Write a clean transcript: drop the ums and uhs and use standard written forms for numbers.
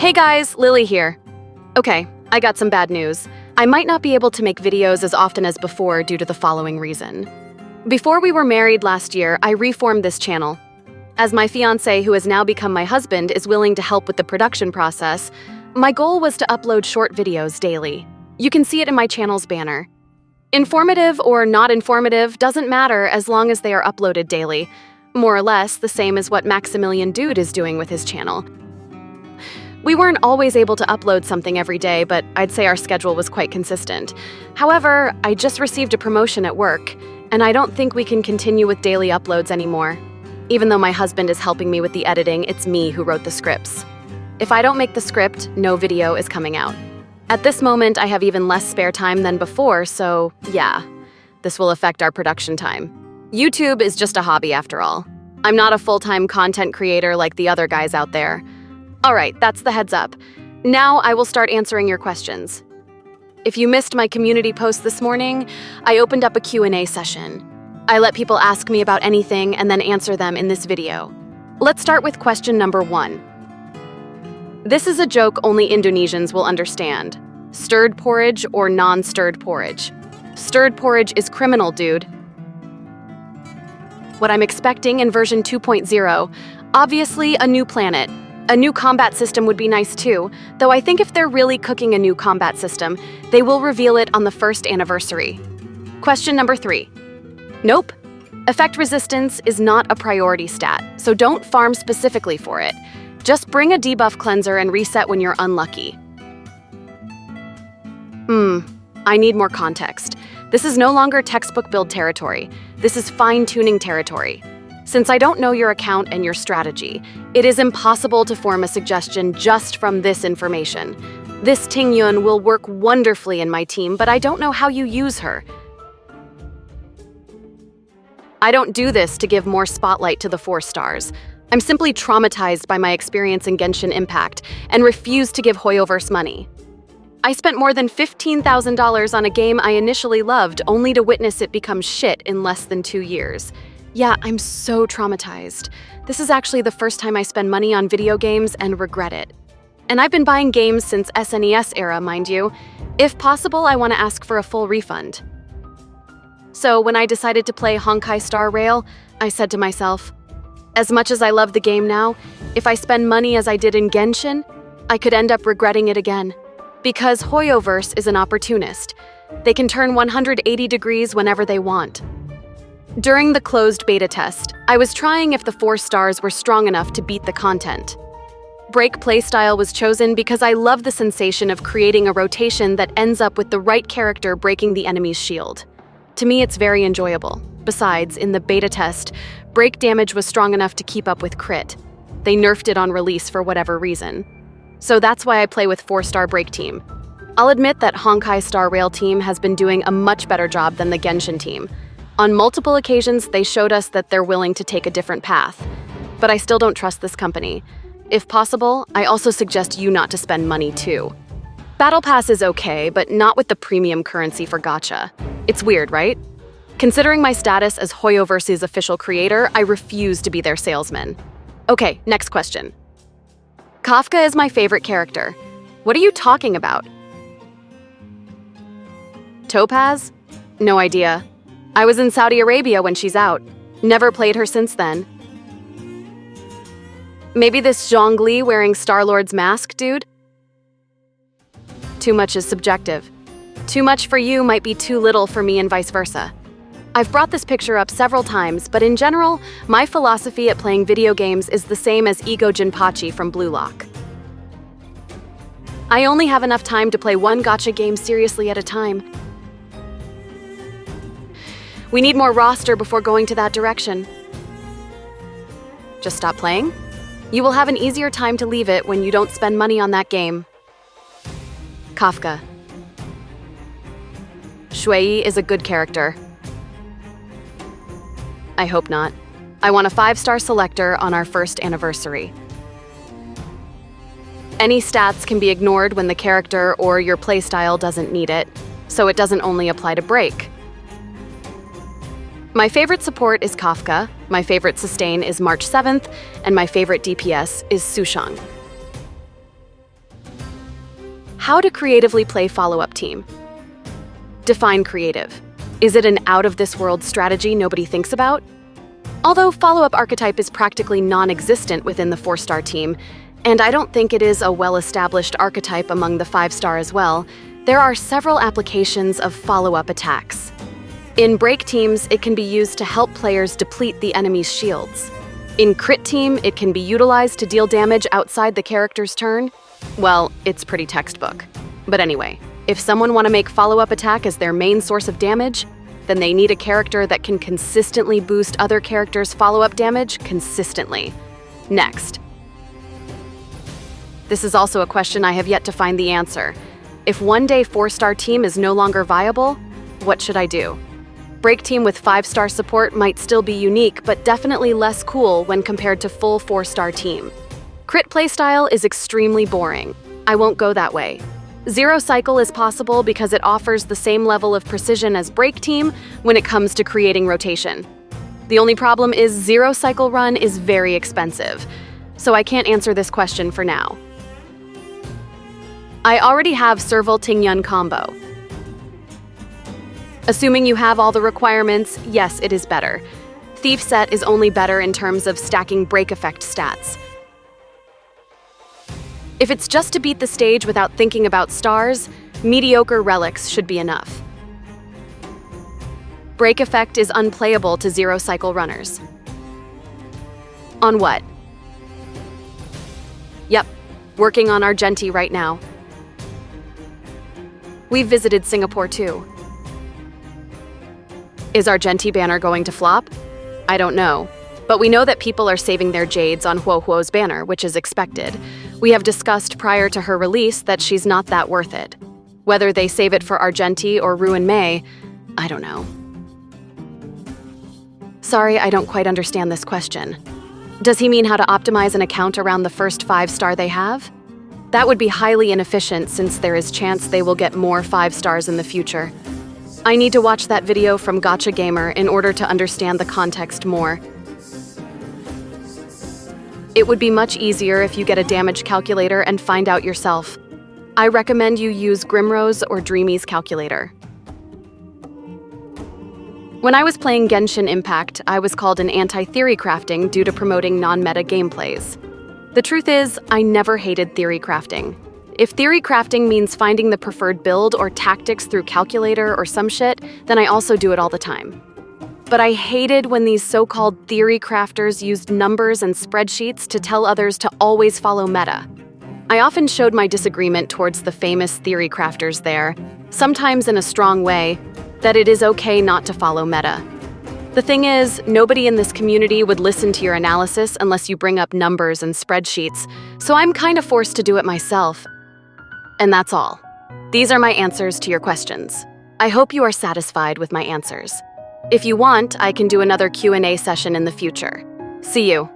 Hey guys, Lily here. Okay, I got some bad news. I might not be able to make videos as often as before due to the following reason. Before we were married last year, I reformed this channel. As my fiancé, who has now become my husband, is willing to help with the production process, my goal was to upload short videos daily. You can see it in my channel's banner. Informative or not informative doesn't matter as long as they are uploaded daily. More or less the same as what Maximilian Dude is doing with his channel. We weren't always able to upload something every day, but I'd say our schedule was quite consistent. However, I just received a promotion at work, and I don't think we can continue with daily uploads anymore. Even though my husband is helping me with the editing, it's me who wrote the scripts. If I don't make the script, no video is coming out. At this moment, I have even less spare time than before, so yeah, this will affect our production time. YouTube is just a hobby after all. I'm not a full-time content creator like the other guys out there. All right, that's the heads up. Now I will start answering your questions. If you missed my community post this morning, I opened up a Q&A session. I let people ask me about anything and then answer them in this video. Let's start with question number 1. This is a joke only Indonesians will understand. Stirred porridge or non-stirred porridge? Stirred porridge is criminal, dude. What I'm expecting in version 2.0, obviously a new planet. A new combat system would be nice too, though I think if they're really cooking a new combat system, they will reveal it on the 1st anniversary. Question number 3. Nope. Effect resistance is not a priority stat, so don't farm specifically for it. Just bring a debuff cleanser and reset when you're unlucky. I need more context. This is no longer textbook build territory. This is fine-tuning territory. Since I don't know your account and your strategy, it is impossible to form a suggestion just from this information. This Tingyun will work wonderfully in my team, but I don't know how you use her. I don't do this to give more spotlight to the 4 stars. I'm simply traumatized by my experience in Genshin Impact and refuse to give Hoyoverse money. I spent more than $15,000 on a game I initially loved only to witness it become shit in less than 2 years. Yeah, I'm so traumatized. This is actually the first time I spend money on video games and regret it. And I've been buying games since SNES era, mind you. If possible, I want to ask for a full refund. So when I decided to play Honkai Star Rail, I said to myself, as much as I love the game now, if I spend money as I did in Genshin, I could end up regretting it again. Because Hoyoverse is an opportunist. They can turn 180 degrees whenever they want. During the closed beta test, I was trying if the 4 stars were strong enough to beat the content. Break playstyle was chosen because I love the sensation of creating a rotation that ends up with the right character breaking the enemy's shield. To me, it's very enjoyable. Besides, in the beta test, break damage was strong enough to keep up with crit. They nerfed it on release for whatever reason. So that's why I play with 4-star break team. I'll admit that Honkai Star Rail team has been doing a much better job than the Genshin team. On multiple occasions, they showed us that they're willing to take a different path. But I still don't trust this company. If possible, I also suggest you not to spend money too. Battle Pass is okay, but not with the premium currency for gacha. It's weird, right? Considering my status as Hoyoverse's official creator, I refuse to be their salesman. Okay, next question. Kafka is my favorite character. What are you talking about? Topaz? No idea. I was in Saudi Arabia when she's out. Never played her since then. Maybe this Zhongli wearing Star-Lord's mask, dude? Too much is subjective. Too much for you might be too little for me and vice versa. I've brought this picture up several times, but in general, my philosophy at playing video games is the same as Ego Jinpachi from Blue Lock. I only have enough time to play one gacha game seriously at a time. We need more roster before going to that direction. Just stop playing? You will have an easier time to leave it when you don't spend money on that game. Kafka. Shui is a good character. I hope not. I want a 5-star selector on our 1st anniversary. Any stats can be ignored when the character or your playstyle doesn't need it, so it doesn't only apply to break. My favorite support is Kafka, my favorite sustain is March 7th, and my favorite DPS is Sushang. How to creatively play follow-up team. Define creative. Is it an out-of-this-world strategy nobody thinks about? Although follow-up archetype is practically non-existent within the 4-star team, and I don't think it is a well-established archetype among the 5-star as well, there are several applications of follow-up attacks. In break teams, it can be used to help players deplete the enemy's shields. In crit team, it can be utilized to deal damage outside the character's turn. Well, it's pretty textbook. But anyway, if someone want to make follow-up attack as their main source of damage, then they need a character that can consistently boost other characters' follow-up damage consistently. Next. This is also a question I have yet to find the answer. If one-day 4-star team is no longer viable, what should I do? Break team with 5-star support might still be unique, but definitely less cool when compared to full 4-star team. Crit playstyle is extremely boring. I won't go that way. Zero cycle is possible because it offers the same level of precision as break team when it comes to creating rotation. The only problem is zero cycle run is very expensive, so I can't answer this question for now. I already have Serval Tingyun combo. Assuming you have all the requirements, yes, it is better. Thief set is only better in terms of stacking break effect stats. If it's just to beat the stage without thinking about stars, mediocre relics should be enough. Break effect is unplayable to zero cycle runners. On what? Yep, working on Argenti right now. We've visited Singapore too. Is Argenti banner going to flop? I don't know, but we know that people are saving their jades on Huohuo's banner, which is expected. We have discussed prior to her release that she's not that worth it. Whether they save it for Argenti or Ruin May, I don't know. Sorry, I don't quite understand this question. Does he mean how to optimize an account around the first 5-star they have? That would be highly inefficient since there is chance they will get more 5 stars in the future. I need to watch that video from Gotcha Gamer in order to understand the context more. It would be much easier if you get a damage calculator and find out yourself. I recommend you use Grimrose or Dreamy's calculator. When I was playing Genshin Impact, I was called an anti-theory crafting due to promoting non-meta gameplays. The truth is, I never hated theory crafting. If theory crafting means finding the preferred build or tactics through calculator or some shit, then I also do it all the time. But I hated when these so-called theory crafters used numbers and spreadsheets to tell others to always follow meta. I often showed my disagreement towards the famous theory crafters there, sometimes in a strong way, that it is okay not to follow meta. The thing is, nobody in this community would listen to your analysis unless you bring up numbers and spreadsheets, so I'm kind of forced to do it myself. And that's all. These are my answers to your questions. I hope you are satisfied with my answers. If you want, I can do another Q&A session in the future. See you.